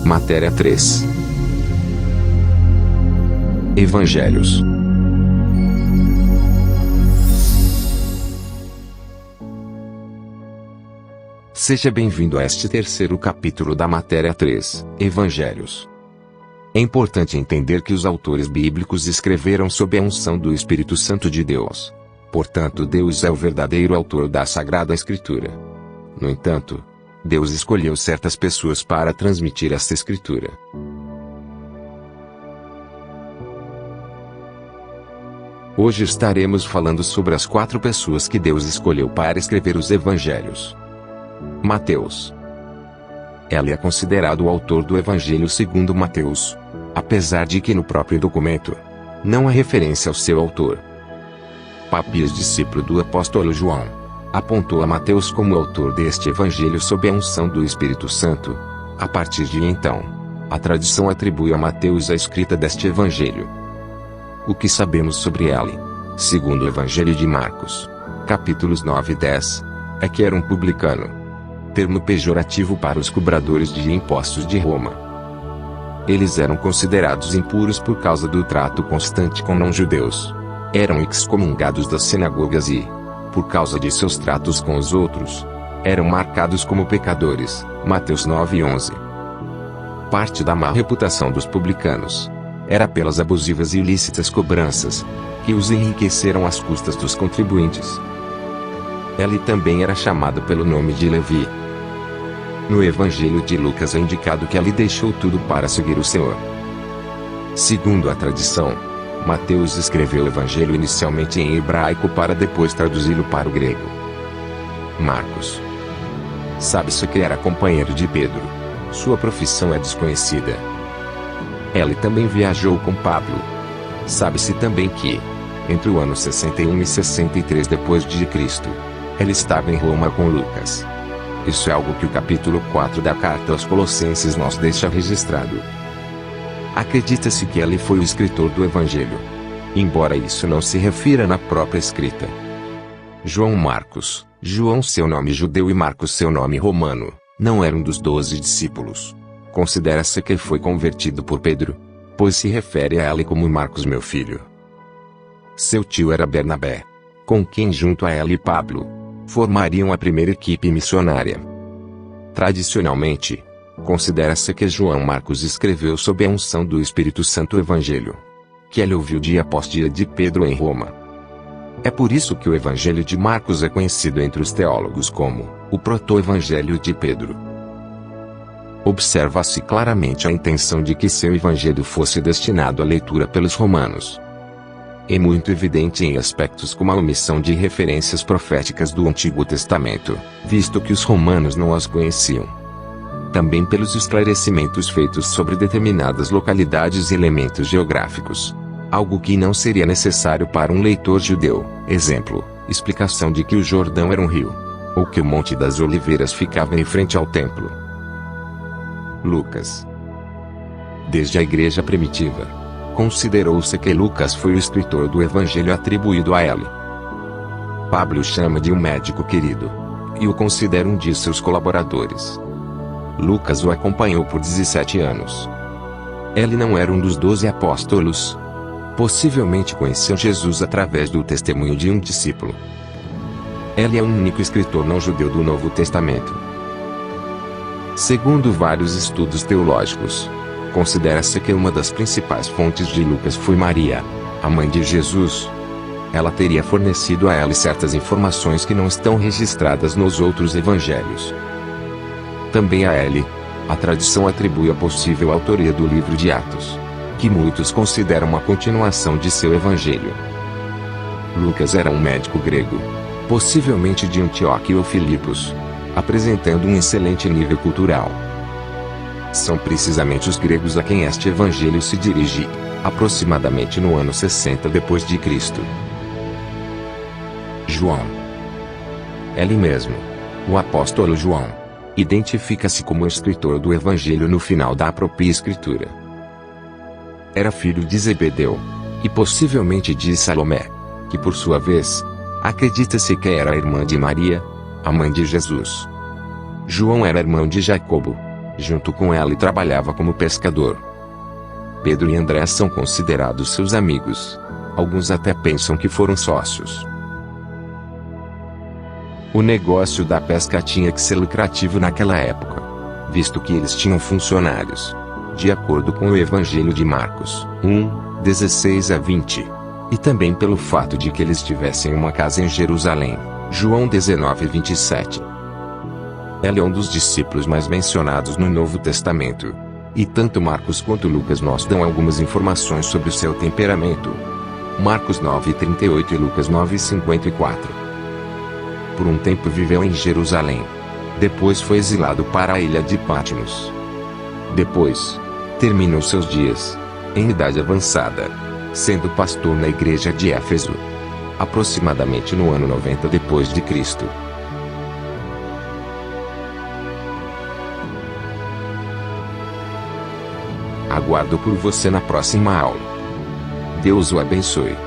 Matéria 3. Evangelhos. Seja bem-vindo a este terceiro capítulo da Matéria 3, Evangelhos. É importante entender que os autores bíblicos escreveram sob a unção do Espírito Santo de Deus. Portanto, Deus é o verdadeiro autor da Sagrada Escritura. No entanto, Deus escolheu certas pessoas para transmitir esta Escritura. Hoje estaremos falando sobre as 4 pessoas que Deus escolheu para escrever os Evangelhos. Mateus. Ele é considerado o autor do Evangelho segundo Mateus, apesar de que no próprio documento não há referência ao seu autor. Papias, discípulo do apóstolo João, apontou a Mateus como autor deste Evangelho sob a unção do Espírito Santo. A partir de então, a tradição atribui a Mateus a escrita deste Evangelho. O que sabemos sobre ele, segundo o Evangelho de Marcos, capítulos 9 e 10, é que era um publicano, termo pejorativo para os cobradores de impostos de Roma. Eles eram considerados impuros por causa do trato constante com não-judeus. Eram excomungados das sinagogas e, por causa de seus tratos com os outros, eram marcados como pecadores. Mateus 9:11. Parte da má reputação dos publicanos era pelas abusivas e ilícitas cobranças, que os enriqueceram às custas dos contribuintes. Ele também era chamado pelo nome de Levi. No Evangelho de Lucas é indicado que ele deixou tudo para seguir o Senhor. Segundo a tradição, Mateus escreveu o Evangelho inicialmente em hebraico para depois traduzi-lo para o grego. Marcos. Sabe-se que era companheiro de Pedro. Sua profissão é desconhecida. Ele também viajou com Pablo. Sabe-se também que, entre o ano 61 e 63 depois de Cristo, ele estava em Roma com Lucas. Isso é algo que o capítulo 4 da carta aos Colossenses nos deixa registrado. Acredita-se que ele foi o escritor do Evangelho, embora isso não se refira na própria escrita. João Marcos, João seu nome judeu e Marcos seu nome romano, não era um dos 12 discípulos. Considera-se que foi convertido por Pedro, pois se refere a ele como Marcos meu filho. Seu tio era Bernabé, com quem junto a ele e Pablo, formariam a primeira equipe missionária. Tradicionalmente, considera-se que João Marcos escreveu sob a unção do Espírito Santo o Evangelho, que ele ouviu dia após dia de Pedro em Roma. É por isso que o Evangelho de Marcos é conhecido entre os teólogos como o proto-evangelho de Pedro. Observa-se claramente a intenção de que seu evangelho fosse destinado à leitura pelos romanos. É muito evidente em aspectos como a omissão de referências proféticas do Antigo Testamento, visto que os romanos não as conheciam. Também pelos esclarecimentos feitos sobre determinadas localidades e elementos geográficos, algo que não seria necessário para um leitor judeu. Exemplo, explicação de que o Jordão era um rio, ou que o Monte das Oliveiras ficava em frente ao templo. Lucas. Desde a igreja primitiva, considerou-se que Lucas foi o escritor do Evangelho atribuído a ele. Pablo o chama de um médico querido, e o considera um de seus colaboradores. Lucas o acompanhou por 17 anos. Ele não era um dos 12 apóstolos. Possivelmente conheceu Jesus através do testemunho de um discípulo. Ele é o único escritor não-judeu do Novo Testamento. Segundo vários estudos teológicos, considera-se que uma das principais fontes de Lucas foi Maria, a mãe de Jesus. Ela teria fornecido a ele certas informações que não estão registradas nos outros evangelhos. Também a ele, a tradição atribui a possível autoria do livro de Atos, que muitos consideram uma continuação de seu evangelho. Lucas era um médico grego, possivelmente de Antioquia ou Filipos, apresentando um excelente nível cultural. São precisamente os gregos a quem este evangelho se dirige, aproximadamente no ano 60 depois de Cristo. João. Ele mesmo, o apóstolo João, identifica-se como escritor do Evangelho no final da própria Escritura. Era filho de Zebedeu, e possivelmente de Salomé, que por sua vez, acredita-se que era a irmã de Maria, a mãe de Jesus. João era irmão de Jacobo, Junto com ela trabalhava como pescador. Pedro e André são considerados seus amigos. Alguns até pensam que foram sócios. O negócio da pesca tinha que ser lucrativo naquela época, visto que eles tinham funcionários. De acordo com o Evangelho de Marcos 1, 16 a 20. E também pelo fato de que eles tivessem uma casa em Jerusalém. João 19, 27. Ele é um dos discípulos mais mencionados no Novo Testamento. E tanto Marcos quanto Lucas nos dão algumas informações sobre o seu temperamento. Marcos 9:38 e Lucas 9:54. Por um tempo viveu em Jerusalém. Depois foi exilado para a ilha de Patmos. Depois, terminou seus dias, em idade avançada, sendo pastor na igreja de Éfeso. Aproximadamente no ano 90 depois de Cristo. Aguardo por você na próxima aula. Deus o abençoe.